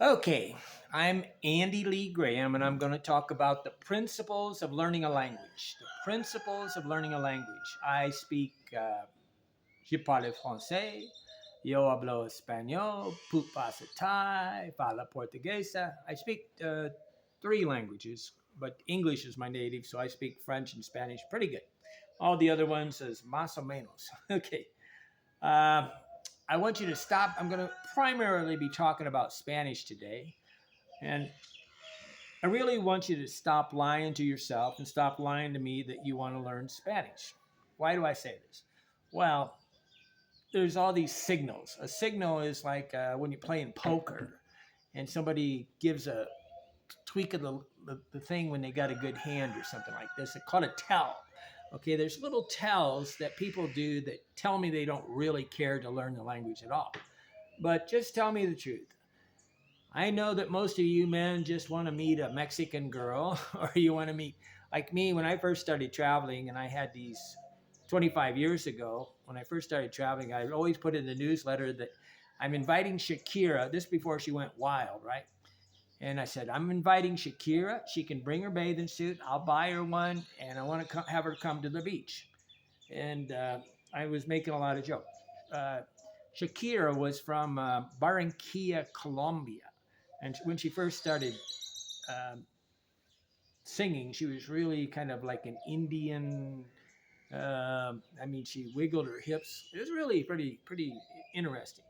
Okay, I'm Andy Lee Graham, and I'm going to talk about the principles of learning a language. The principles of learning a language. I speak, je parle français, yo hablo español, puc pasa Thai, fala portuguesa. I speak three languages, but English is my native, so I speak French and Spanish pretty good. All the other ones is más o menos. Okay. Uh, I want you to stop. I'm going to primarily be talking about Spanish today. And I really want you to stop lying to yourself and stop lying to me that you want to learn Spanish. Why do I say this? Well, there's all these signals. A signal is like when you're playing poker and somebody gives a tweak of the thing when they got a good hand or something like this. It's called a tell. Okay, there's little tells that people do that tell me they don't really care to learn the language at all. But just tell me the truth. I know that most of you men just want to meet a Mexican girl, or you want to meet, like me, when I first started traveling, and I had these 25 years ago, when I first started traveling, I always put in the newsletter that I'm inviting Shakira, this before she went wild, right? And I said, I'm inviting Shakira. She can bring her bathing suit. I'll buy her one, and I want to have her come to the beach. And I was making a lot of jokes. Uh, Shakira was from Barranquilla, Colombia. And when she first started um, singing, she was really kind of like an Indian. I mean, she wiggled her hips. It was really pretty interesting.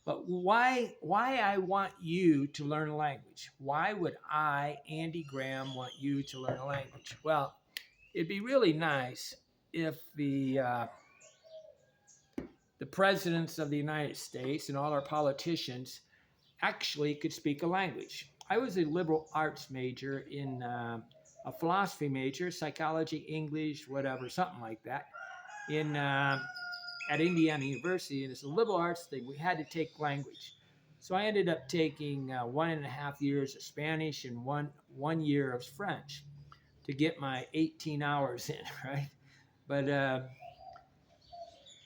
But why I want you to learn a language? Why would I, Andy Graham, want you to learn a language? Well, it'd be really nice if the presidents of the United States and all our politicians actually could speak a language. I was a liberal arts major in a philosophy major, psychology, English, whatever, something like that, in at Indiana University. And it's a liberal arts thing. We had to take language. So I ended up taking 1.5 years of Spanish and one year of French to get my 18 hours in, right? But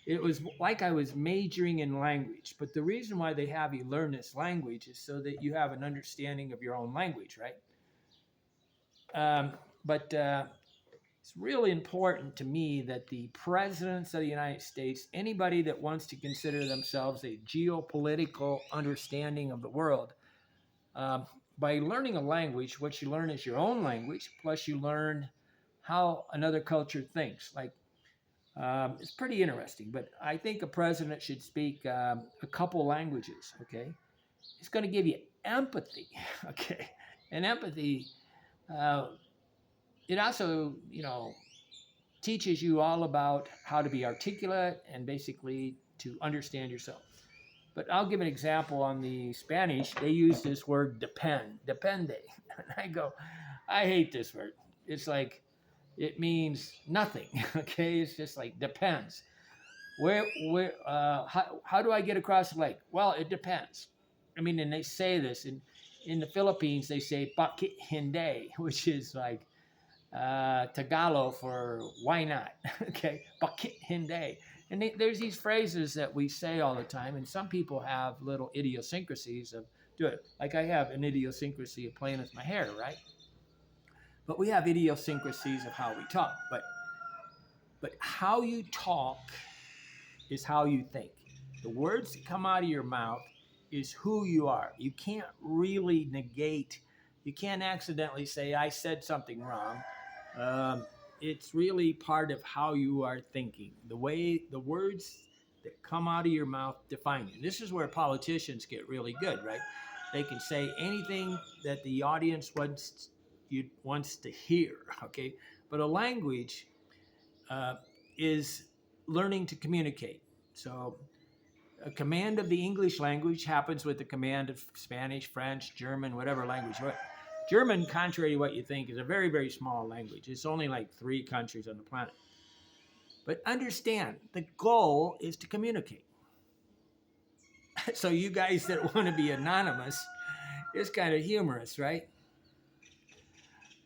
it was like I was majoring in language. But the reason why they have you learn this language is so that you have an understanding of your own language, right? But it's really important to me that the presidents of the United States, anybody that wants to consider themselves a geopolitical understanding of the world, um, by learning a language, what you learn is your own language, plus you learn how another culture thinks. Like, it's pretty interesting, but I think a president should speak a couple languages, okay? It's going to give you empathy, okay? And empathy, uh, it also, teaches you all about how to be articulate and basically to understand yourself. But I'll give an example on the Spanish. They use this word depende. And I go, I hate this word. It's like, it means nothing, okay? It's just like depends. How do I get across the lake? Well, it depends. I mean, and they say this in the Philippines, they say bakit hindi, which is like Tagalog for why not, okay? Bakit hindi. And there's these phrases that we say all the time, and some people have little idiosyncrasies of do it. Like I have an idiosyncrasy of playing with my hair, right? But we have idiosyncrasies of how we talk. But how you talk is how you think. The words that come out of your mouth is who you are. You can't really negate. You can't accidentally say, I said something wrong. It's really part of how you are thinking. The way the words that come out of your mouth define you. This is where politicians get really good, right? They can say anything that the audience wants to hear, okay? But a language is learning to communicate. So a command of the English language happens with the command of Spanish, French, German, whatever language. German, contrary to what you think, is a very, very small language. It's only like 3 countries on the planet. But understand, the goal is to communicate. So you guys that want to be anonymous, it's kind of humorous, right?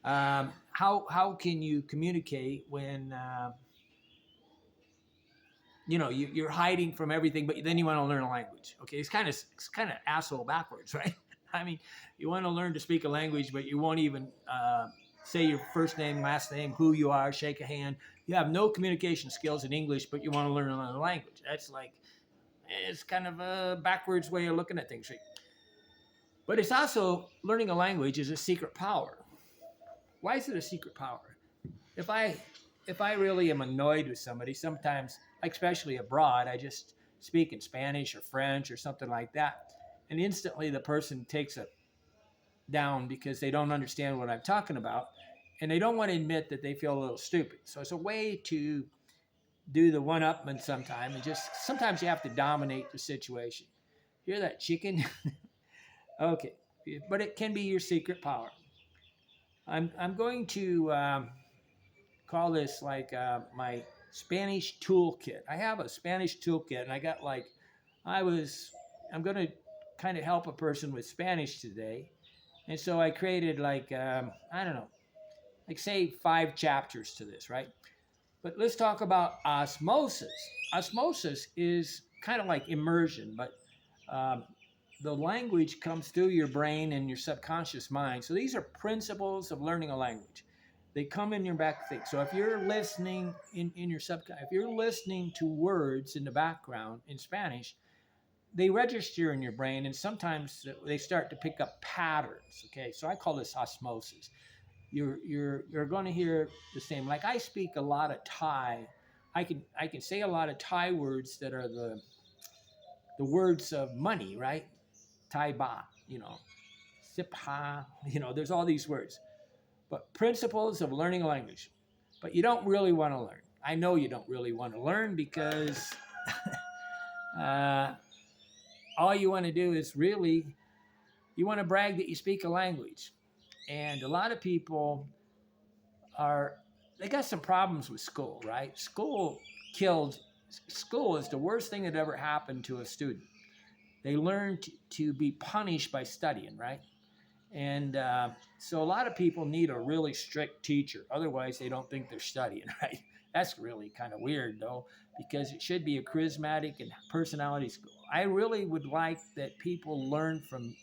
How can you communicate when you're hiding from everything, but then you want to learn a language? Okay, it's kind of asshole backwards, right? I mean, you want to learn to speak a language, but you won't even say your first name, last name, who you are, shake a hand. You have no communication skills in English, but you want to learn another language. That's like, it's kind of a backwards way of looking at things. Right? But it's also learning a language is a secret power. Why is it a secret power? If I if I really am annoyed with somebody, sometimes, especially abroad, I just speak in Spanish or French or something like that, and instantly the person takes it down because they don't understand what I'm talking about, and they don't want to admit that they feel a little stupid. So it's a way to do the one-upman sometime, and just sometimes you have to dominate the situation. Hear that chicken? Okay, but it can be your secret power. I'm going to call this like my Spanish toolkit. I have a Spanish toolkit, and I got like I was I'm going to kind of help a person with Spanish today, and so I created like I don't know, like say 5 chapters to this, right? But let's talk about osmosis. Osmosis is kind of like immersion, but um, the language comes through your brain and your subconscious mind. So these are principles of learning a language. They come in your back thing. So if you're listening in your subconscious, if you're listening to words in the background in Spanish, they register in your brain, and sometimes they start to pick up patterns. Okay, so I call this osmosis. You're going to hear the same. Like I speak a lot of Thai. I can say a lot of Thai words that are the words of money, right? Thai baht, sip ha, there's all these words. But principles of learning a language. But you don't really want to learn. I know you don't really want to learn because uh, all you want to do is really, you want to brag that you speak a language. And a lot of people they got some problems with school, right? School is the worst thing that ever happened to a student. They learn to be punished by studying, right? And so a lot of people need a really strict teacher. Otherwise, they don't think they're studying, right? That's really kind of weird, though, because it should be a charismatic and personality school. I really would like that people learn from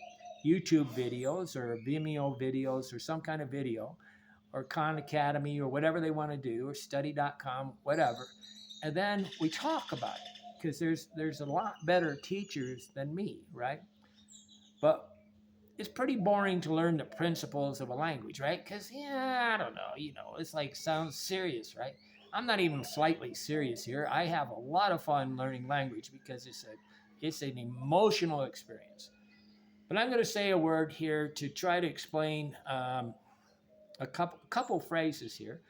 YouTube videos or Vimeo videos or some kind of video or Khan Academy or whatever they want to do or study.com, whatever. And then we talk about it because there's a lot better teachers than me, right? But it's pretty boring to learn the principles of a language, right? Because, yeah, I don't know, it's like sounds serious, right? I'm not even slightly serious here. I have a lot of fun learning language because it's an emotional experience. But I'm going to say a word here to try to explain a couple phrases here.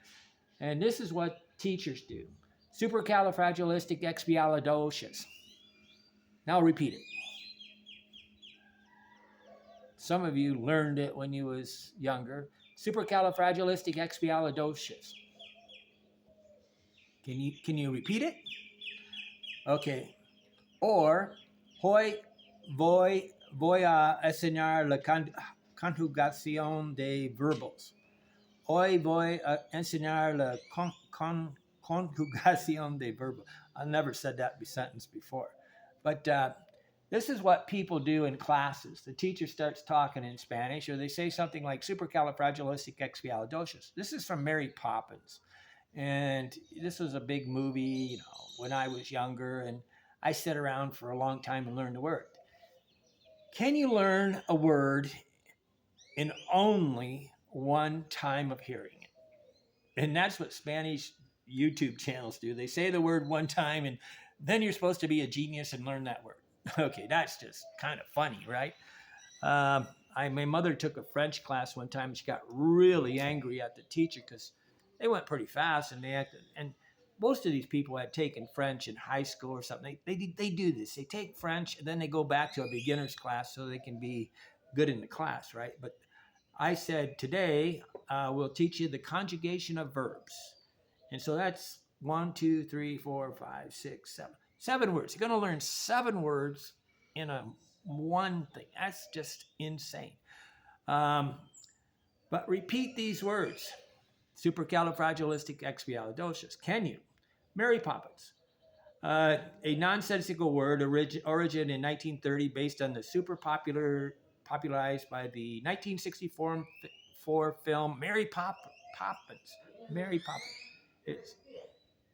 And this is what teachers do. Supercalifragilisticexpialidocious. Now I'll repeat it. Some of you learned it when you was younger. Supercalifragilisticexpialidocious. Can you repeat it? Okay. Or voy a enseñar la conjugación de verbos. Hoy voy a enseñar la conjugación de verbos. I never said that sentence before. But this is what people do in classes. The teacher starts talking in Spanish, or they say something like supercalifragilisticexpialidocious. This is from Mary Poppins. And this was a big movie, when I was younger, and I sat around for a long time and learned the word. Can you learn a word in only one time of hearing it? And that's what Spanish YouTube channels do. They say the word one time, and then you're supposed to be a genius and learn that word. Okay, that's just kind of funny, right? My mother took a French class one time, and she got really angry at the teacher because they went pretty fast, and and most of these people had taken French in high school or something. They do this. They take French, and then they go back to a beginner's class so they can be good in the class, right? But I said, today we'll teach you the conjugation of verbs. And so that's 1, 2, 3, 4, 5, 6, 7. 7 words. You're going to learn 7 words in one thing. That's just insane. But repeat these words. Supercalifragilisticexpialidocious. Can you? Mary Poppins. A nonsensical word origin in 1930 based on the super popular popularized by the 1964 film Poppins. Mary Poppins. It's,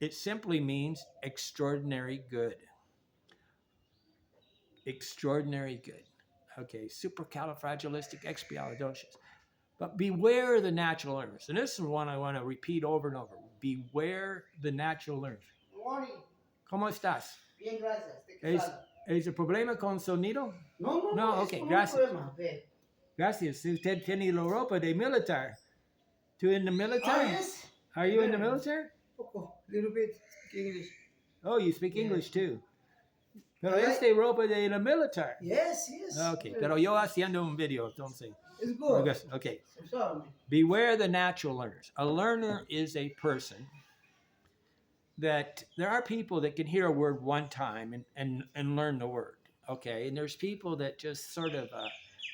it simply means extraordinary good. Extraordinary good. Okay, supercalifragilisticexpialidocious. But beware the natural learners. And this is one I want to repeat over and over. Beware the natural learners. ¿Cómo estás? Bien, gracias. ¿De qué sale? ¿Es el problema con sonido? No, es ok, un gracias. problema. Ve. Gracias. Usted tiene la ropa de militar. ¿Tú in the military? Yes. Are you in the military? Poco, little bit. Speak English. Oh, you speak English too. Pero Right. este ropa de la militar. Yes, yes. Ok, pero yo haciendo un video, entonces. It's good. Okay. I'm sorry. Beware the natural learners. A learner is a person that there are people that can hear a word one time and learn the word. Okay. And there's people that just sort of,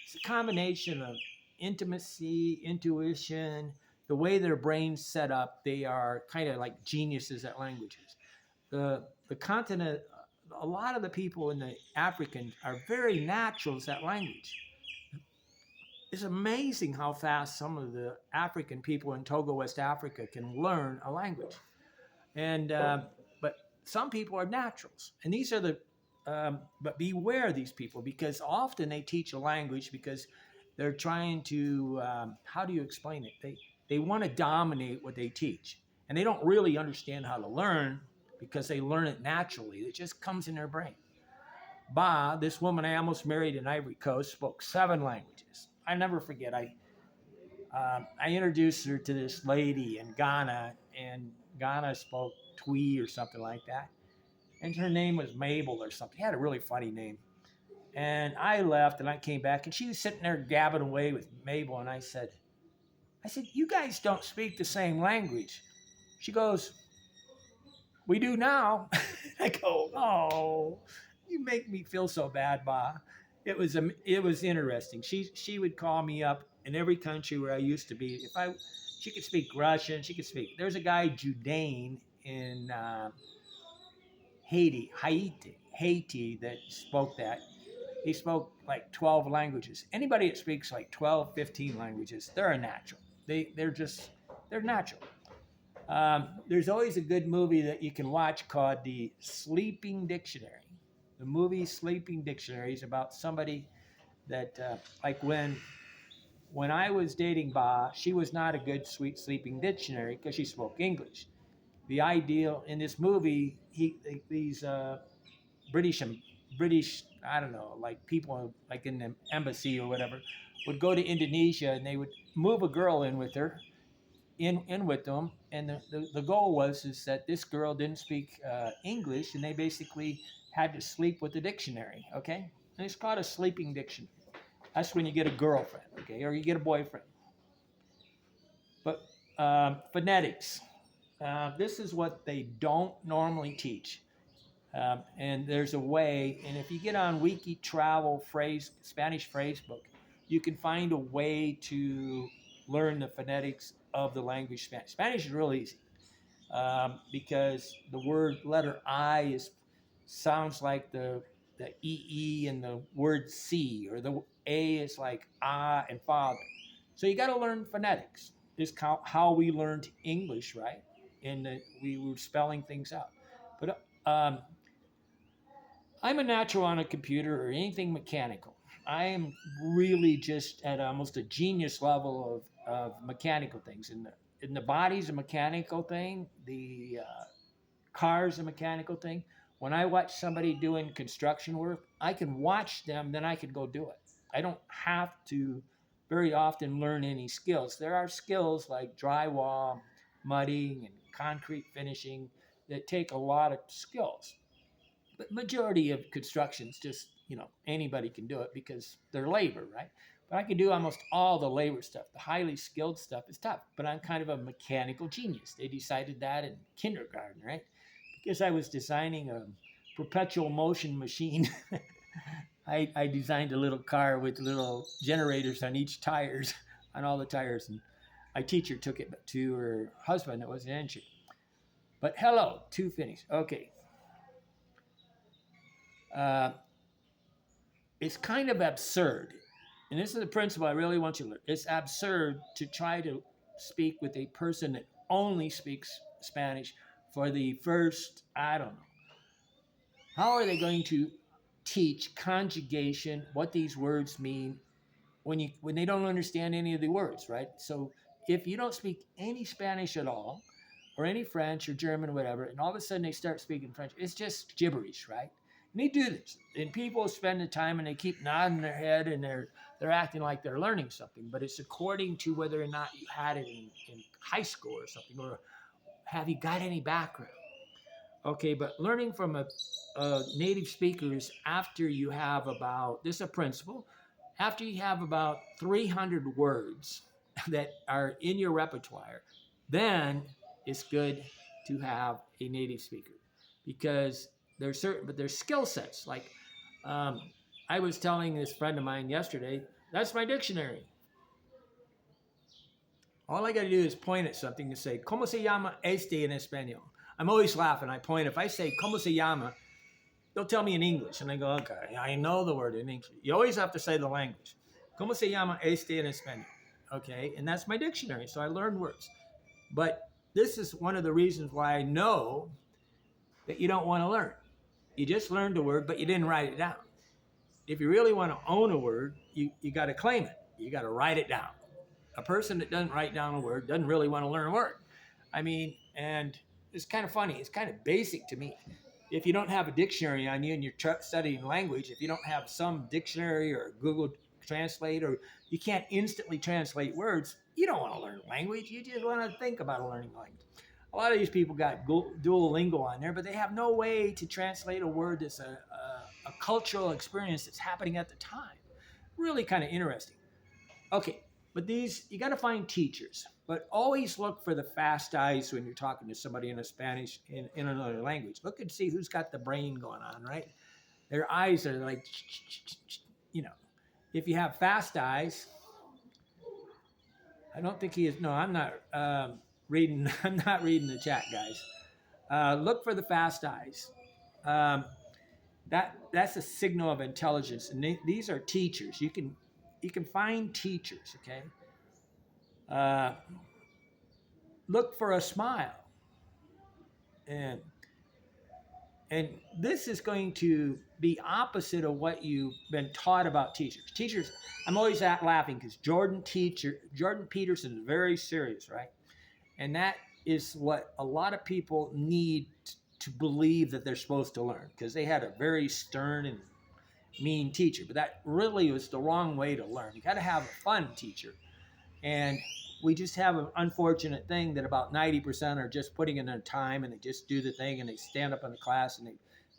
it's a combination of intimacy, intuition, the way their brain's set up. They are kind of like geniuses at languages. The continent, a lot of the people in the African are very naturals at language. It's amazing how fast some of the African people in Togo, West Africa, can learn a language. And but some people are naturals, and these are the. But beware these people, because often they teach a language because they're trying to. How do you explain it? They want to dominate what they teach, and they don't really understand how to learn because they learn it naturally. It just comes in their brain. Ba, this woman I almost married in Ivory Coast, spoke 7 languages. I never forget. I introduced her to this lady in Ghana, and Ghana spoke Twi or something like that. And her name was Mabel or something. She had a really funny name. And I left and I came back, and she was sitting there gabbing away with Mabel. And I said, you guys don't speak the same language. She goes, we do now. I go, oh, you make me feel so bad, Ba. It was interesting. She would call me up in every country where I used to be. She could speak Russian. She could speak. There's a guy Judain in Haiti that spoke that. He spoke like 12 languages. Anybody that speaks like 12, 15 languages, they're a natural. They're natural. There's always a good movie that you can watch called The Sleeping Dictionary. The movie Sleeping Dictionary is about somebody that, like when I was dating Ba, she was not a good sweet sleeping dictionary because she spoke English. The ideal in this movie, these British, I don't know, like people like in the embassy or whatever, would go to Indonesia and they would move a girl in with her, in with them, and the goal is that this girl didn't speak English, and they basically had to sleep with the dictionary, okay? And it's called a sleeping dictionary. That's when you get a girlfriend, okay, or you get a boyfriend. But phonetics, this is what they don't normally teach. And there's a way, and if you get on Wiki Travel Spanish phrase book, you can find a way to learn the phonetics of the language Spanish. Spanish is real easy because the word letter I sounds like the EE in the word C, or the A is like ah and father. So you got to learn phonetics. Is how we learned English, right? And we were spelling things out. But I'm a natural on a computer or anything mechanical. I am really just at almost a genius level of mechanical things. In the body's a mechanical thing. The car's a mechanical thing. When I watch somebody doing construction work, I can watch them, then I can go do it. I don't have to very often learn any skills. There are skills like drywall, mudding, and concrete finishing that take a lot of skills. But majority of construction's just, anybody can do it because they're labor, right? But I can do almost all the labor stuff. The highly skilled stuff is tough, but I'm kind of a mechanical genius. They decided that in kindergarten, right? Because I was designing a perpetual motion machine. I designed a little car with little generators on each tires, on all the tires, and my teacher took it to her husband that was an engineer. But hello, two finished. Okay. It's kind of absurd. and this is the principle I really want you to learn. It's absurd to try to speak with a person that only speaks Spanish for the first, I don't know. How are they going to teach conjugation, what these words mean when they don't understand any of the words, right? So if you don't speak any Spanish at all, or any French or German or whatever, and all of a sudden they start speaking French, it's just gibberish, right? And they do this, and people spend the time and they keep nodding their head and they're acting like they're learning something, but it's according to whether or not you had it in high school or something, or have you got any background? Okay, but learning from a native speakers after you have about, this is a principle, after you have about 300 words that are in your repertoire, then it's good to have a native speaker, because there's certain, but there's skill sets. Like I was telling this friend of mine yesterday, that's my dictionary. All I got to do is point at something and say, ¿Cómo se llama este en español? I'm always laughing. I point. If I say, ¿Cómo se llama? They'll tell me in English. And I go, okay, I know the word in English. You always have to say the language. ¿Cómo se llama este en español? Okay, and that's my dictionary. So I learned words. But this is one of the reasons why I know that you don't want to learn. You just learned a word, but you didn't write it down. If you really want to own a word, you got to claim it. You got to write it down. A person that doesn't write down a word doesn't really want to learn a word. I mean, and it's kind of funny. It's kind of basic to me. If you don't have a dictionary on you and you're studying language, if you don't have some dictionary or Google Translate, or you can't instantly translate words, you don't want to learn language. You just want to think about learning language. A lot of these people got Duolingo on there, but they have no way to translate a word that's a cultural experience that's happening at the time. Really kind of interesting. Okay, but these, you got to find teachers, but always look for the fast eyes when you're talking to somebody in a Spanish, in another language. Look and see who's got the brain going on, right? Their eyes are like, you know, if you have fast eyes, I don't think he is, no, I'm not reading, I'm not reading the chat, guys. Look for the fast eyes. That's a signal of intelligence, and these are teachers. You can find teachers, okay? Look for a smile, and this is going to be opposite of what you've been taught about teachers. Teachers, I'm always laughing because Jordan Peterson is very serious, right? And that is what a lot of people need to believe that they're supposed to learn, because they had a very stern and mean teacher. But that really was the wrong way to learn. You got to have a fun teacher. And we just have an unfortunate thing that about 90% are just putting in their time and they just do the thing and they stand up in the class and they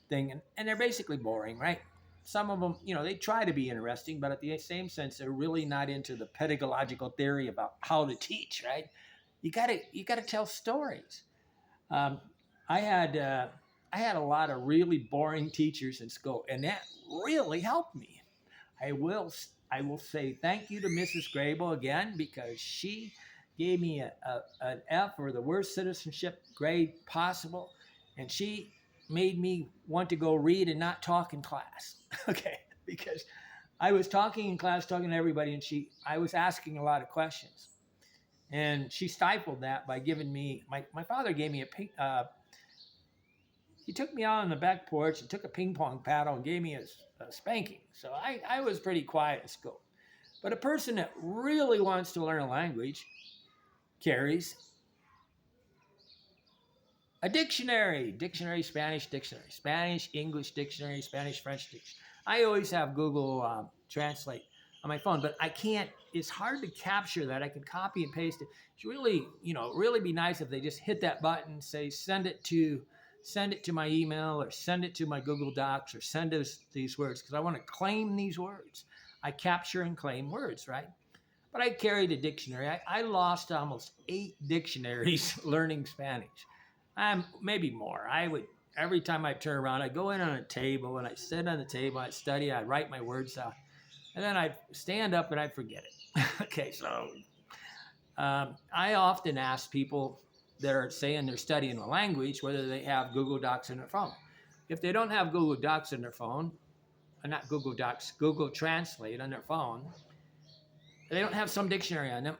thing, and they're basically boring, right? Some of them, you know, they try to be interesting, but at the same sense, they're really not into the pedagogical theory about how to teach, right? You gotta tell stories. I had a lot of really boring teachers in school, and that really helped me. I will say thank you to Mrs. Grable again, because she gave me an F, or the worst citizenship grade possible, and she made me want to go read and not talk in class. Okay, because I was talking in class, talking to everybody, and I was asking a lot of questions. And she stifled that by giving me, my father gave me he took me out on the back porch and took a ping pong paddle and gave me a spanking. So I was pretty quiet at school. But a person that really wants to learn a language carries a dictionary, Spanish, English dictionary, Spanish, French dictionary. I always have Google Translate on my phone, but I can't, it's hard to capture that. I can copy and paste it. It's really, really be nice if they just hit that button, say, send it to my email, or send it to my Google Docs, or send us these words, because I want to claim these words. I capture and claim words, right? But I carried a dictionary. I lost almost 8 dictionaries learning Spanish. Maybe more. Every time I turn around, I go in on a table and I sit on the table, I study, I write my words out, and then I stand up and I forget it. Okay, so I often ask people that are saying they're studying a language whether they have Google Docs in their phone. If they don't have Google Docs in their phone, not Google Docs, Google Translate on their phone, They don't have some dictionary on them.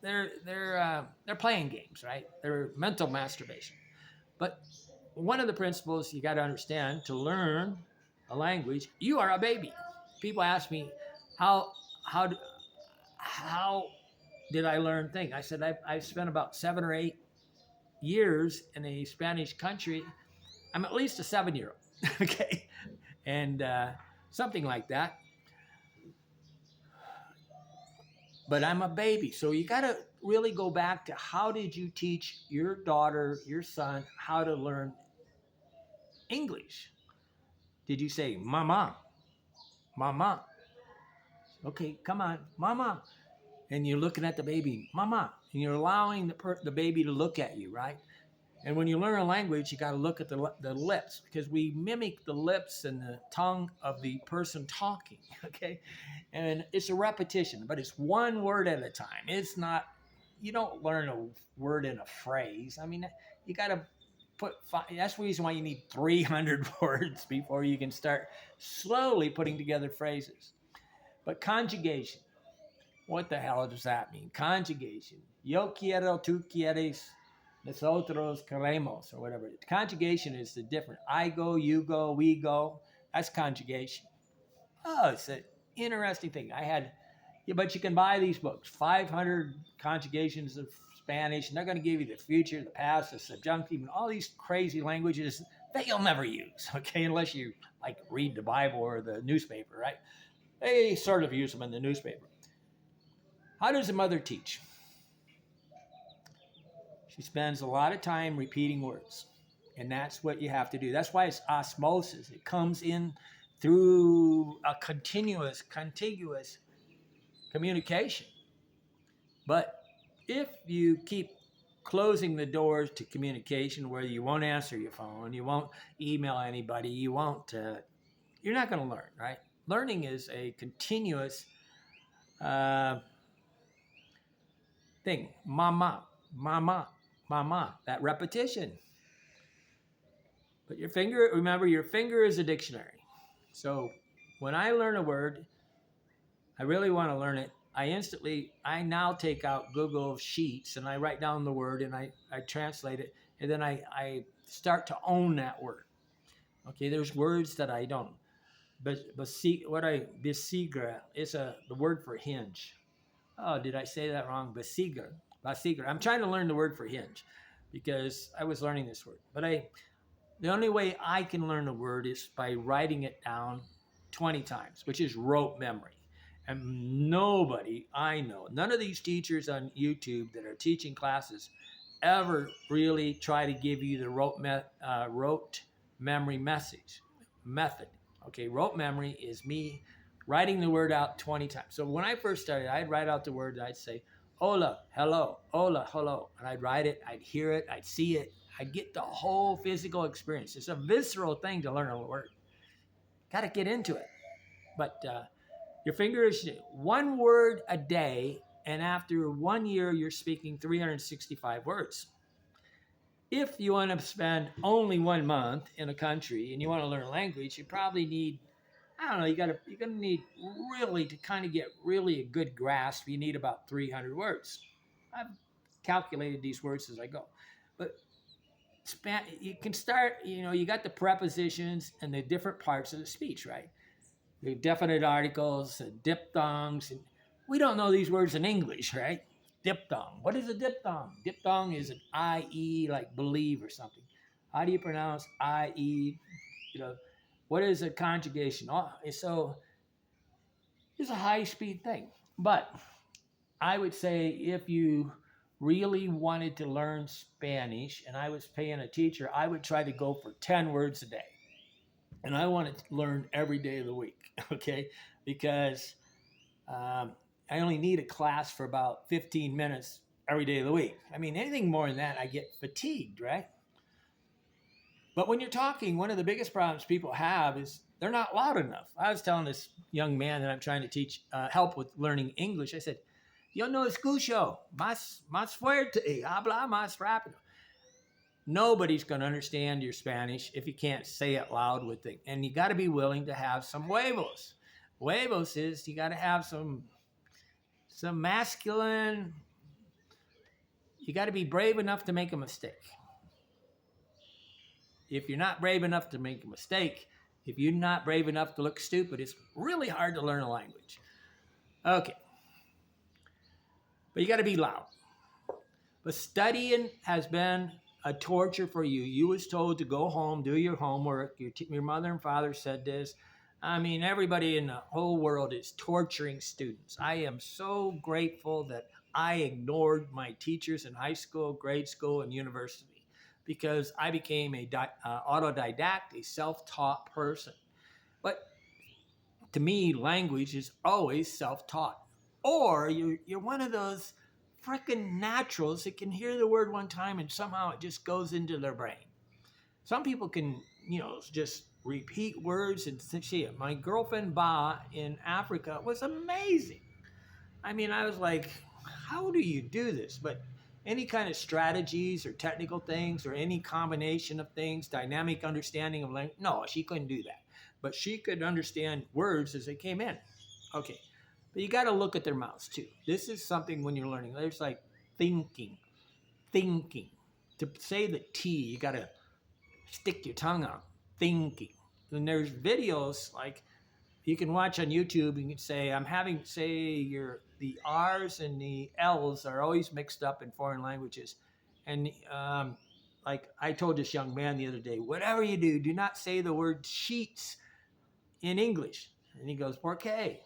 They're playing games, right? They're mental masturbation. But one of the principles you got to understand to learn a language, you are a baby. People ask me, how how how did I learn things? I said I've spent about 7 or 8 years in a Spanish country. I'm at least a 7-year-old, okay, and something like that. But I'm a baby, so you got to really go back to how did you teach your daughter, your son, how to learn English? Did you say mama, mama? Okay, come on, mama. And you're looking at the baby, mama, and you're allowing the baby to look at you, right? And when you learn a language, you got to look at the lips because we mimic the lips and the tongue of the person talking, okay? And it's a repetition, but it's one word at a time. It's not, you don't learn a word in a phrase. I mean, you got to that's the reason why you need 300 words before you can start slowly putting together phrases. But conjugation, what the hell does that mean? Conjugation. Yo quiero, tú quieres, nosotros queremos, or whatever. Conjugation is the different. I go, you go, we go. That's conjugation. Oh, it's an interesting thing. But you can buy these books, 500 conjugations of Spanish, and they're going to give you the future, the past, the subjunctive, and all these crazy languages that you'll never use, okay, unless you like read the Bible or the newspaper, right? They sort of use them in the newspaper. How does a mother teach? She spends a lot of time repeating words, and that's what you have to do. That's why it's osmosis. It comes in through a contiguous communication. But if you keep closing the doors to communication where you won't answer your phone, you won't email anybody, you're not going to learn, right? Learning is a continuous thing. Mama, mama, mama, that repetition. But remember, your finger is a dictionary. So when I learn a word, I really want to learn it. I now take out Google Sheets and I write down the word and I translate it. And then I start to own that word. Okay, there's words that I don't. Basigra is the word for hinge. Oh, did I say that wrong? Basigra. I'm trying to learn the word for hinge because I was learning this word. But the only way I can learn a word is by writing it down 20 times, which is rote memory. And nobody I know, none of these teachers on YouTube that are teaching classes ever really try to give you the rote memory method. Okay, rote memory is me writing the word out 20 times. So when I first started, I'd write out the word, I'd say, hola, hello, hola, hello. And I'd write it, I'd hear it, I'd see it. I'd get the whole physical experience. It's a visceral thing to learn a word. Got to get into it. But your finger is one word a day, and after 1 year, you're speaking 365 words. If you want to spend only 1 month in a country and you want to learn a language, you probably need, I don't know, you're going to need really, to kind of get really a good grasp, you need about 300 words. I've calculated these words as I go. But you can start, you got the prepositions and the different parts of the speech, right? The definite articles, diphthongs. And we don't know these words in English, right? Diphthong. What is a diphthong? Diphthong is an I-E, like believe or something. How do you pronounce I-E? What is a conjugation? So it's a high-speed thing. But I would say if you really wanted to learn Spanish and I was paying a teacher, I would try to go for 10 words a day. And I want to learn every day of the week, okay? Because I only need a class for about 15 minutes every day of the week. I mean, anything more than that, I get fatigued, right? But when you're talking, one of the biggest problems people have is they're not loud enough. I was telling this young man that I'm trying to teach, help with learning English. I said, yo no escucho, más fuerte, habla más rápido. Nobody's going to understand your Spanish if you can't say it loud with it. And you got to be willing to have some huevos. Huevos is you got to have some masculine. You got to be brave enough to make a mistake. If you're not brave enough to make a mistake, if you're not brave enough to look stupid, it's really hard to learn a language. Okay. But you got to be loud. But studying has been a torture for you. You was told to go home, do your homework. Your mother and father said this. I mean, everybody in the whole world is torturing students. I am so grateful that I ignored my teachers in high school, grade school, and university because I became a autodidact, a self-taught person. But to me, language is always self-taught. Or you're one of those freaking naturals that can hear the word one time and somehow it just goes into their brain. Some people can, just repeat words and see it. My girlfriend Ba in Africa was amazing. I mean, I was like, how do you do this? But any kind of strategies or technical things or any combination of things, dynamic understanding of language, no, she couldn't do that. But she could understand words as they came in. Okay. But you got to look at their mouths too. This is something when you're learning. There's like thinking. To say the T, you got to stick your tongue out. Thinking. And there's videos like you can watch on YouTube. You can say, the R's and the L's are always mixed up in foreign languages. And like I told this young man the other day, whatever you do not say the word sheets in English. And he goes, ¿Por qué?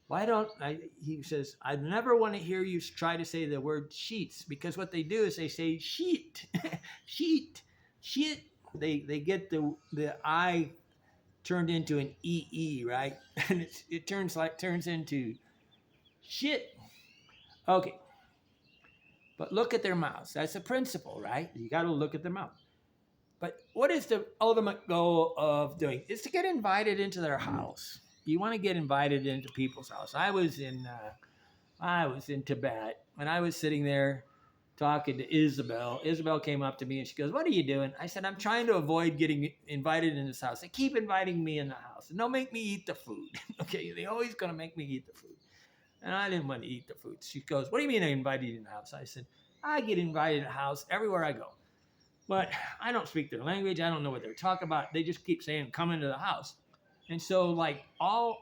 Why don't I? He says, I never want to hear you try to say the word sheets because what they do is they say sheet, sheet. They get the I turned into an EE, right? And it turns into shit. Okay. But look at their mouths. That's a principle, right? You got to look at their mouth. But what is the ultimate goal of doing? It's to get invited into their house. You want to get invited into people's house. I was in Tibet and I was sitting there talking to Isabel. Isabel came up to me and she goes, "What are you doing?" I said, "I'm trying to avoid getting invited in this house. They keep inviting me in the house and they'll make me eat the food." Okay, they always gonna make me eat the food. And I didn't want to eat the food. She goes, "What do you mean I invited you in the house?" I said, "I get invited in the house everywhere I go. But I don't speak their language. I don't know what they're talking about. They just keep saying, come into the house." And so like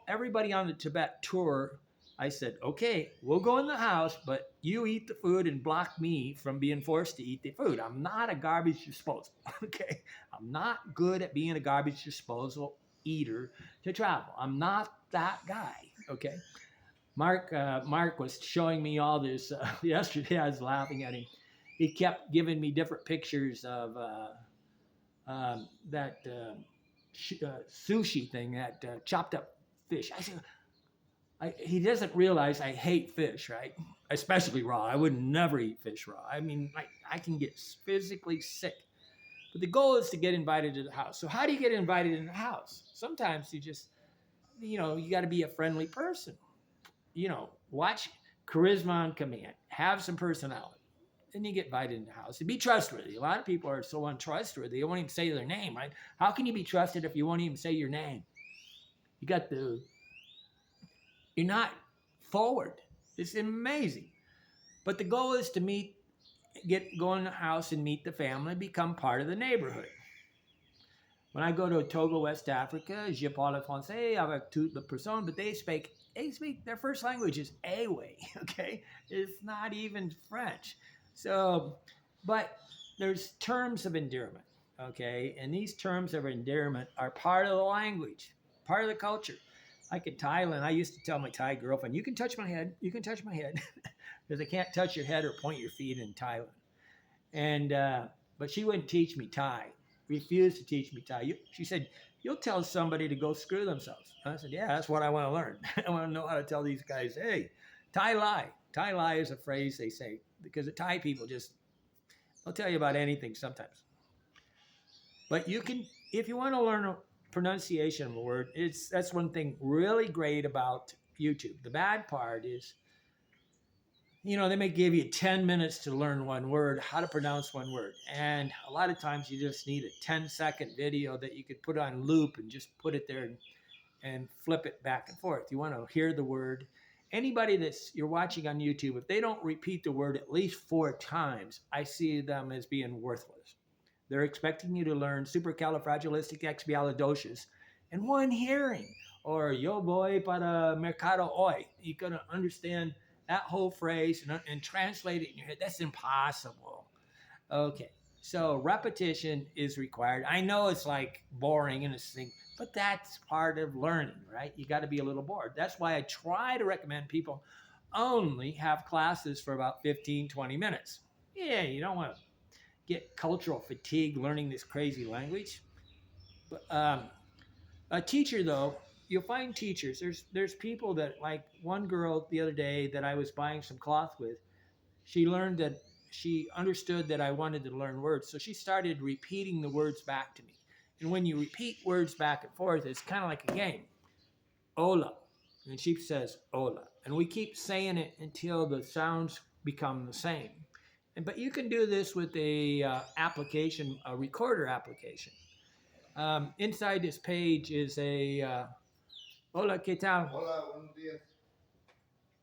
everybody on the Tibet tour, I said, "Okay, we'll go in the house, but you eat the food and block me from being forced to eat the food. I'm not a garbage disposal." Okay. I'm not good at being a garbage disposal eater to travel. I'm not that guy. Okay. Mark was showing me all this yesterday. I was laughing at him. He kept giving me different pictures of that sushi thing, that chopped up fish. I said, he doesn't realize I hate fish, right? Especially raw. I would never eat fish raw. I mean, I can get physically sick. But the goal is to get invited to the house. So how do you get invited in the house? Sometimes you just, you got to be a friendly person. Watch Charisma on Command. Have some personality. Then you get invited in the house. And be trustworthy. A lot of people are so untrustworthy. They won't even say their name, right? How can you be trusted if you won't even say your name? You're not forward. It's amazing. But the goal is to go in the house and meet the family, become part of the neighborhood. When I go to Togo, West Africa, je parle français avec toute la personne, but they speak their first language is Awe, okay? It's not even French. So, but there's terms of endearment, okay? And these terms of endearment are part of the language, part of the culture. Like in Thailand, I used to tell my Thai girlfriend, "You can touch my head, because I can't touch your head or point your feet in Thailand." And but she wouldn't teach me Thai, refused to teach me Thai. She said, "You'll tell somebody to go screw themselves." And I said, "Yeah, that's what I want to learn. I want to know how to tell these guys, hey, Thai lie." Thai lie is a phrase they say because the Thai people they'll tell you about anything sometimes. But you can, if you want to learn a pronunciation of a word, that's one thing really great about YouTube. The bad part is, they may give you 10 minutes to learn one word, how to pronounce one word. And a lot of times you just need a 10-second video that you could put on loop and just put it there. and flip it back and forth. You want to hear the word. Anybody that's you're watching on YouTube, if they don't repeat the word at least 4 times, I see them as being worthless. They're expecting you to learn supercalifragilisticexpialidocious in one hearing, or yo voy para mercado hoy. You're gonna understand that whole phrase and translate it in your head. That's impossible. Okay, so repetition is required. I know it's like boring and it's thing, but that's part of learning, right? You got to be a little bored. That's why I try to recommend people only have classes for about 15, 20 minutes. Yeah, you don't want to get cultural fatigue learning this crazy language. But a teacher, though, you'll find teachers. There's people that, like one girl the other day that I was buying some cloth with. She understood that I wanted to learn words, so she started repeating the words back to me. And when you repeat words back and forth, it's kind of like a game. Hola, and she says hola, and we keep saying it until the sounds become the same. But you can do this with a application, a recorder application. Inside this page is a hola, ¿qué tal? Hola, buenos días.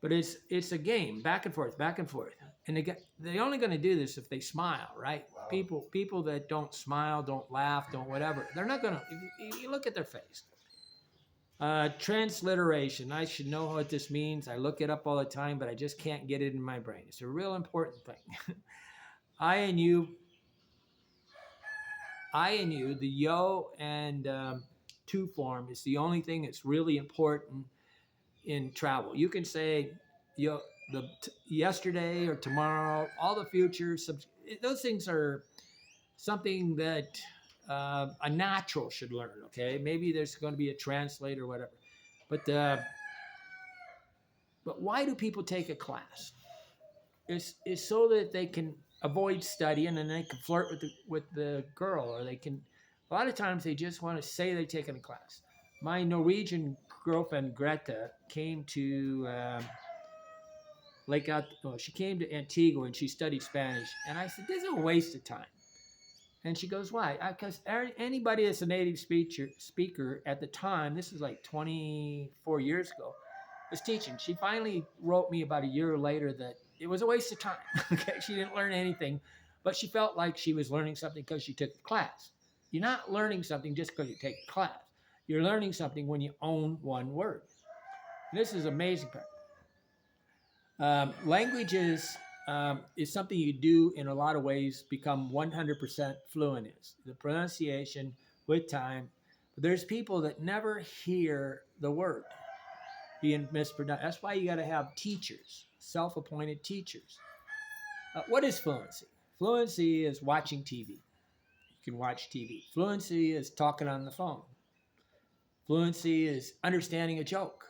But it's a game, back and forth, back and forth. And they're only going to do this if they smile, right? Wow. People that don't smile, don't laugh, don't whatever, they're not going to. If you look at their face. Transliteration. I should know what this means. I look it up all the time, but I just can't get it in my brain. It's a real important thing. I and you, the yo and to form is the only thing that's really important in travel. You can say yo yesterday or tomorrow, all the future. Those things are something that a natural should learn. Okay, maybe there's going to be a translator or whatever, but why do people take a class? It's so that they can avoid studying and they can flirt with the girl, or they can. A lot of times they just want to say they've taken a class. My Norwegian girlfriend Greta came to she came to Antigua and she studied Spanish, and I said, "This is a waste of time." And she goes, "Why?" Because anybody that's a native speaker at the time, this is like 24 years ago, was teaching. She finally wrote me about a year later that it was a waste of time. Okay, she didn't learn anything, but she felt like she was learning something because she took a class. You're not learning something just because you take a class. You're learning something when you own one word. And this is amazing part. Languages is something you do in a lot of ways become 100% fluent in. The pronunciation with time. But there's people that never hear the word being mispronounced. That's why you got to have teachers, self-appointed teachers. What is fluency? Fluency is watching TV. You can watch TV. Fluency is talking on the phone. Fluency is understanding a joke.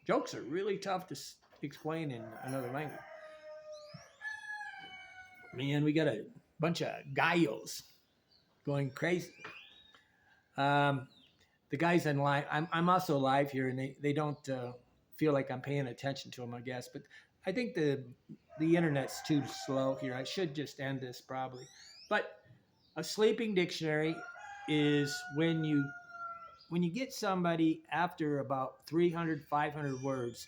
Jokes are really tough to explain in another language. Man, we got a bunch of gallos going crazy. The guys on live, I'm also live here, and they don't feel like I'm paying attention to them, I guess. But I think the internet's too slow here. I should just end this probably. But a sleeping dictionary is when you get somebody after about 300, 500 words,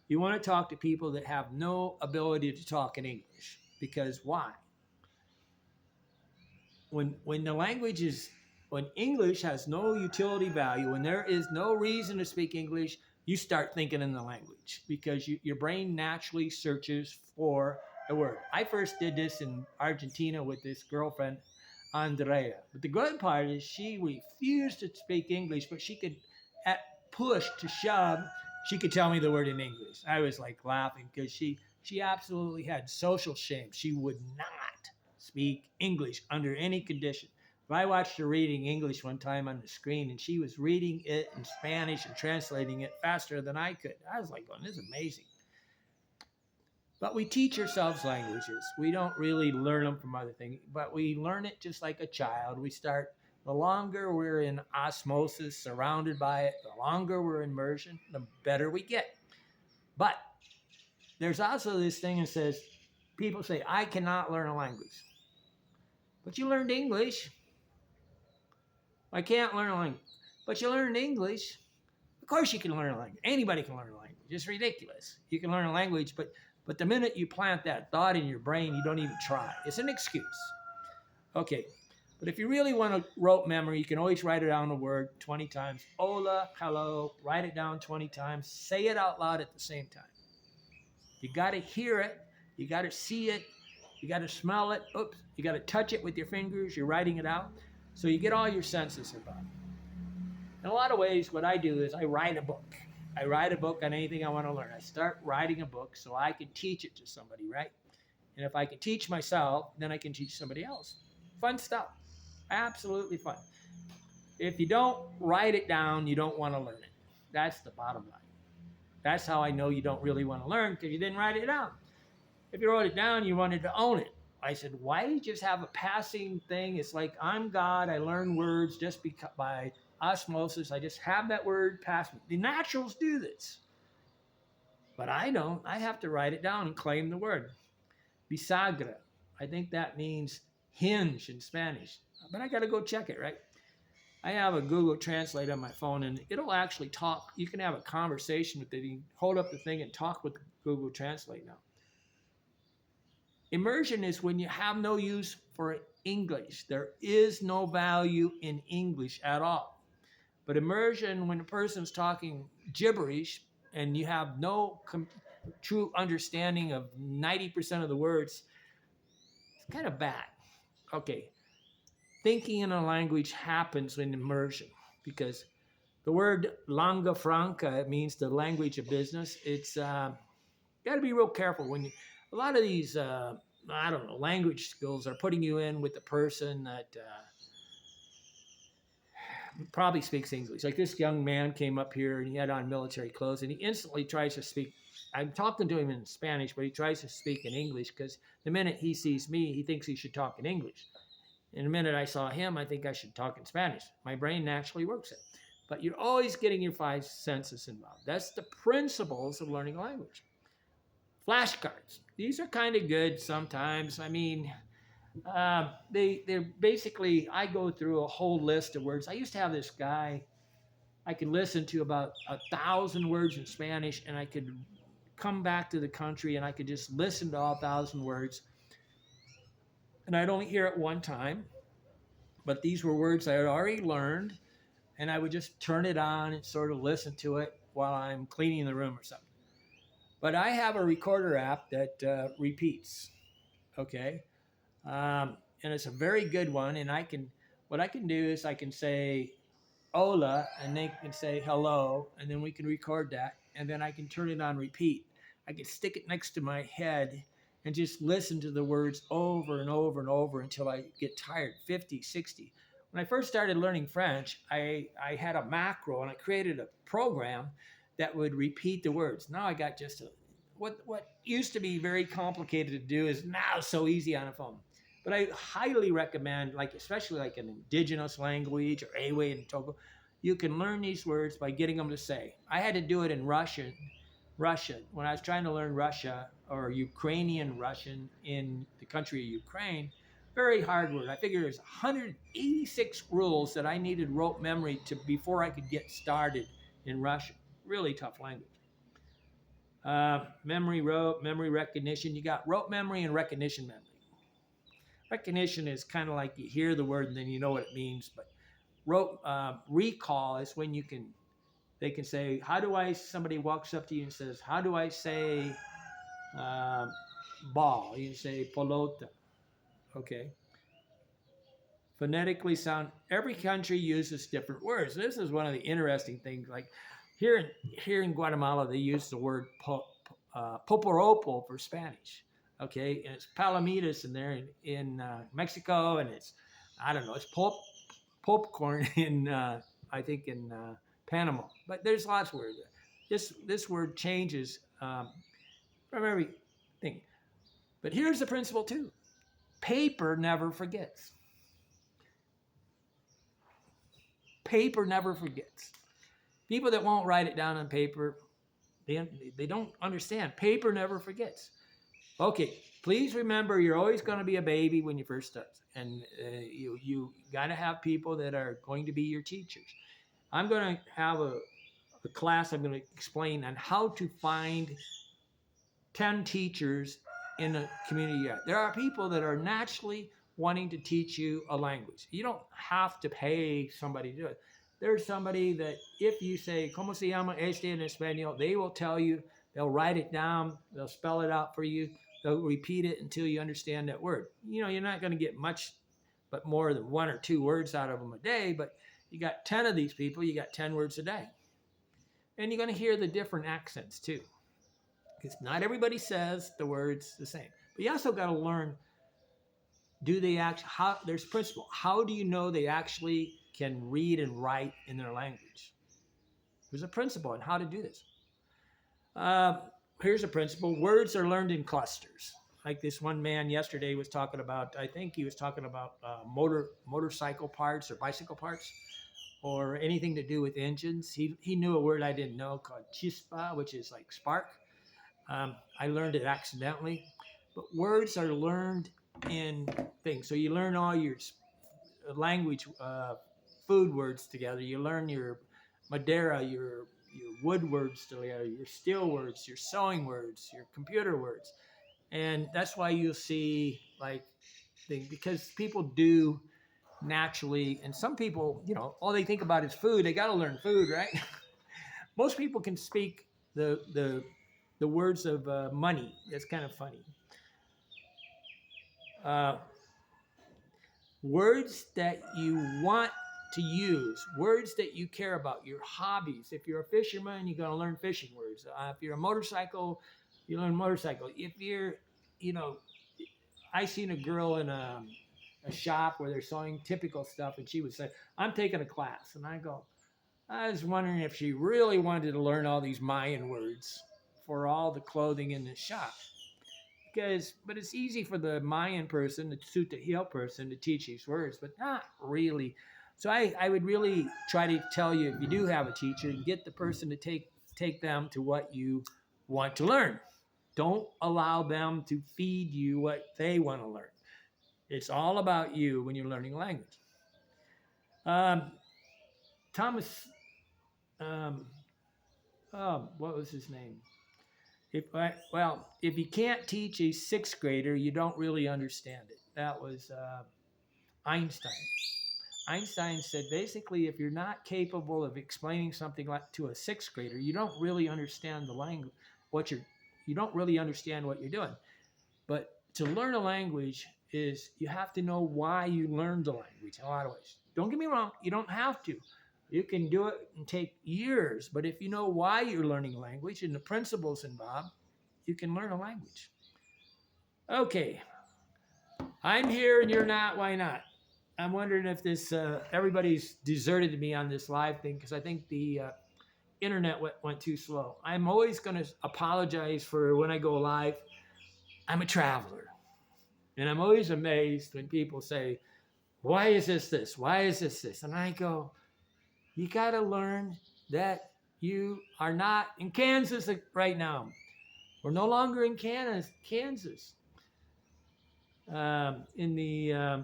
you want to talk to people that have no ability to talk in English. Because why? When English has no utility value, when there is no reason to speak English, you start thinking in the language because your brain naturally searches for a word. I first did this in Argentina with this girlfriend, Andrea. But the good part is she refused to speak English, but she could, at push to shove, she could tell me the word in English. I was like laughing because she absolutely had social shame. She would not speak English under any condition. But I watched her reading English one time on the screen, and she was reading it in Spanish and translating it faster than I could. I was like, "Oh, this is amazing." But we teach ourselves languages. We don't really learn them from other things, but we learn it just like a child. The longer we're in osmosis, surrounded by it, the longer we're in immersion, the better we get. But there's also this thing that says, people say, "I cannot learn a language." But you learned English. I can't learn a language. But you learned English. course you can learn a language. Anybody can learn a language. It's ridiculous. You can learn a language, but the minute you plant that thought in your brain, you don't even try. It's an excuse. Okay. But if you really want to rote memory, you can always write it down the word 20 times. Hola, hello, write it down 20 times. Say it out loud at the same time. You got to hear it. You got to see it. You got to smell it. Oops. You got to touch it with your fingers. You're writing it out. So you get all your senses involved. In a lot of ways, what I do is I write a book. I write a book on anything I want to learn. I start writing a book so I can teach it to somebody, right? And if I can teach myself, then I can teach somebody else. Fun stuff. Absolutely fun. If you don't write it down, you don't want to learn it. That's the bottom line. That's how I know you don't really want to learn, because you didn't write it down. If you wrote it down, you wanted to own it. I said, why do you just have a passing thing? It's like, I'm God. I learn words just by osmosis. I just have that word pass me. The naturals do this. But I don't. I have to write it down and claim the word. Bisagra. I think that means hinge in Spanish. But I got to go check it, right? I have a Google Translate on my phone, and it'll actually talk. You can have a conversation with it. You can hold up the thing and talk with Google Translate now. Immersion is when you have no use for English. There is no value in English at all. But immersion, when a person's talking gibberish and you have no true understanding of 90% of the words, it's kind of bad. Okay. Thinking in a language happens in immersion, because the word lingua franca, it means the language of business. It's got to be real careful when a lot of these language skills are putting you in with the person that probably speaks English. Like this young man came up here and he had on military clothes, and he instantly tries to speak. I'm talking to him in Spanish, but he tries to speak in English, because the minute he sees me, he thinks he should talk in English. In a minute I saw him, I think I should talk in Spanish. My brain naturally works it. But you're always getting your five senses involved. That's the principles of learning a language. Flashcards. These are kind of good sometimes. I mean, they're basically, I go through a whole list of words. I used to have this guy, I could listen to about 1,000 words in Spanish, and I could come back to the country and I could just listen to all 1,000 words. And I'd only hear it one time, but these were words I had already learned, and I would just turn it on and sort of listen to it while I'm cleaning the room or something. But I have a recorder app that repeats, okay? And it's a very good one, and what I can do is I can say hola, and they can say hello, and then we can record that, and then I can turn it on repeat. I can stick it next to my head and just listen to the words over and over and over until I get tired, 50, 60. When I first started learning French, I had a macro, and I created a program that would repeat the words. Now I got just what used to be very complicated to do is now so easy on a phone. But I highly recommend, especially like an indigenous language or Ewe and Togo, you can learn these words by getting them to say. I had to do it in Russian. When I was trying to learn Russia or Ukrainian Russian in the country of Ukraine, very hard word. I figured there's 186 rules that I needed rote memory to before I could get started in Russian. Really tough language. Memory rote, memory recognition. You got rote memory and recognition memory. Recognition is kind of like you hear the word and then you know what it means. But recall is when they can say, somebody walks up to you and says, how do I say ball? You say pelota. Okay. Phonetically sound. Every country uses different words. This is one of the interesting things. Like here in Guatemala, they use the word poporopo for Spanish. Okay, and it's palomitas in there in Mexico, and it's popcorn in I think in Panama. But there's lots of words. This word changes from everything. But here's the principle too: paper never forgets. Paper never forgets. People that won't write it down on paper, they don't understand. Paper never forgets. Okay, please remember you're always going to be a baby when you first start. And you got to have people that are going to be your teachers. I'm going to have a class I'm going to explain on how to find 10 teachers in a community yard. There are people that are naturally wanting to teach you a language. You don't have to pay somebody to do it. There's somebody that if you say, ¿Cómo se llama este en español? They will tell you, they'll write it down, they'll spell it out for you, they'll repeat it until you understand that word. You know, you're not going to get much, but more than 1 or 2 words out of them a day, but you got 10 of these people, you got 10 words a day. And you're going to hear the different accents too, because not everybody says the words the same. But you also got to learn, do they actually, there's a principle. How do you know they actually can read and write in their language? There's a principle on how to do this. Here's a principle. Words are learned in clusters. Like this one man yesterday was talking about, I think he was talking about motorcycle parts or bicycle parts, or anything to do with engines. He knew a word I didn't know called chispa, which is like spark. I learned it accidentally. But words are learned in things. So you learn all your language, food words together. You learn your Madeira, your wood words together, your steel words, your sewing words, your computer words. And that's why you'll see like things, because people do naturally, and some people, you know, all they think about is food. They got to learn food, right? Most people can speak the words of money. That's kind of funny. Words that you want to use, words that you care about, your hobbies. If you're a fisherman, you're going to learn fishing words. If you're a motorcycle, you learn motorcycle. If you're, you know, I seen a girl in a shop where they're sewing typical stuff, and she would say, I'm taking a class. And I go, I was wondering if she really wanted to learn all these Mayan words for all the clothing in the shop. But it's easy for the Mayan person, the suit the heel person, to teach these words, but not really. So I would really try to tell you, if you do have a teacher, get the person to take them to what you want to learn. Don't allow them to feed you what they want to learn. It's all about you when you're learning a language. Thomas, what was his name? If you can't teach a 6th grader, you don't really understand it. That was Einstein. Einstein said basically, if you're not capable of explaining something like to a 6th grader, you don't really understand the language. You don't really understand what you're doing. But to learn a language is you have to know why you learned the language in a lot of ways. Don't get me wrong, you don't have to. You can do it and take years, but if you know why you're learning a language and the principles involved, you can learn a language. Okay, I'm here and you're not. Why not? I'm wondering if this everybody's deserted me on this live thing because I think the internet went too slow. I'm always going to apologize for when I go live. I'm a traveler, and I'm always amazed when people say, "Why is this? Why is this?" And I go, you got to learn that you are not in Kansas right now. We're no longer in Kansas. In the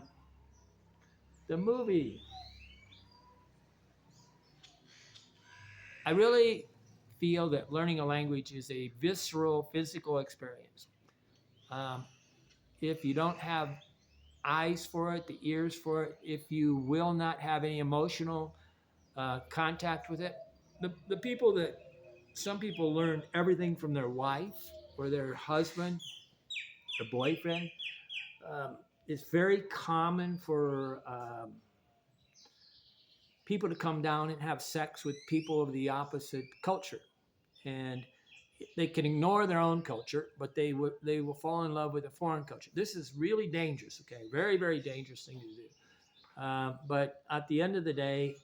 movie, I really feel that learning a language is a visceral, physical experience. If you don't have eyes for it, the ears for it, if you will not have any emotional contact with it, the people that some people learn everything from their wife or their husband, their boyfriend. It's very common for people to come down and have sex with people of the opposite culture, and they can ignore their own culture, but they will fall in love with a foreign culture. This is really dangerous. Okay, very, very dangerous thing to do. But at the end of the day,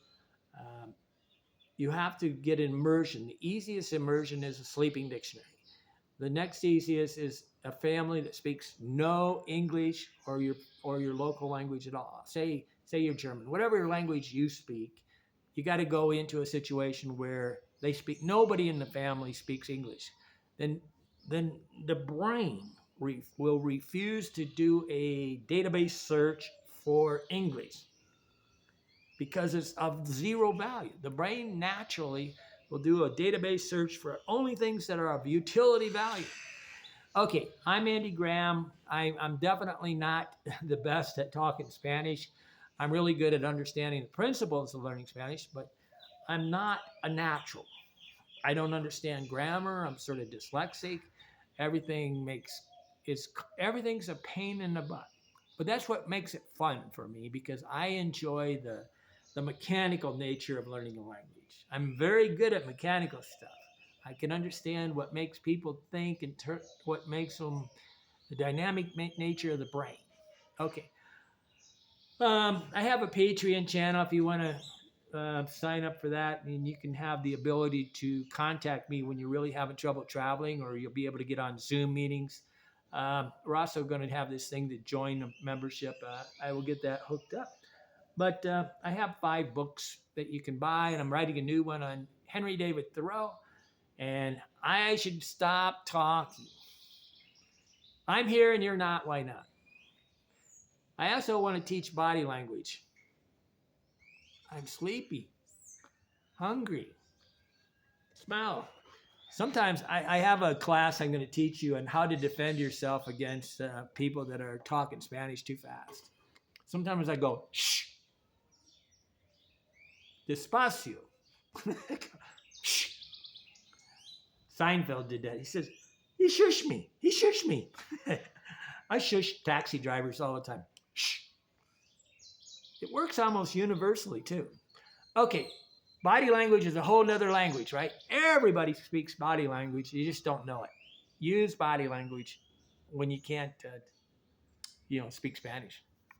you have to get immersion. The easiest immersion is a sleeping dictionary. The next easiest is a family that speaks no English or your local language at all. Say you're German, whatever language you speak, you got to go into a situation where they speak. Nobody in the family speaks English. Then the brain will refuse to do a database search for English because it's of zero value. The brain naturally We'll do a database search for only things that are of utility value. Okay, I'm Andy Graham. I'm definitely not the best at talking Spanish. I'm really good at understanding the principles of learning Spanish, but I'm not a natural. I don't understand grammar. I'm sort of dyslexic. Everything makes everything's a pain in the butt. But that's what makes it fun for me because I enjoy the mechanical nature of learning a language. I'm very good at mechanical stuff. I can understand what makes people think and what makes them the dynamic nature of the brain. Okay. I have a Patreon channel if you want to sign up for that, and you can have the ability to contact me when you're really having trouble traveling, or you'll be able to get on Zoom meetings. We're also going to have this thing to join a membership. I will get that hooked up. But I have 5 books that you can buy, and I'm writing a new one on Henry David Thoreau. And I should stop talking. I'm here and you're not. Why not? I also want to teach body language. I'm sleepy, hungry, smell. Sometimes I have a class I'm going to teach you on how to defend yourself against people that are talking Spanish too fast. Sometimes I go, shh, despacio. Shh. Seinfeld did that. He says, he shushed me. He shushed me. I shush taxi drivers all the time. Shh. It works almost universally too. Okay, body language is a whole nother language, right? Everybody speaks body language. You just don't know it. Use body language when you can't, speak Spanish.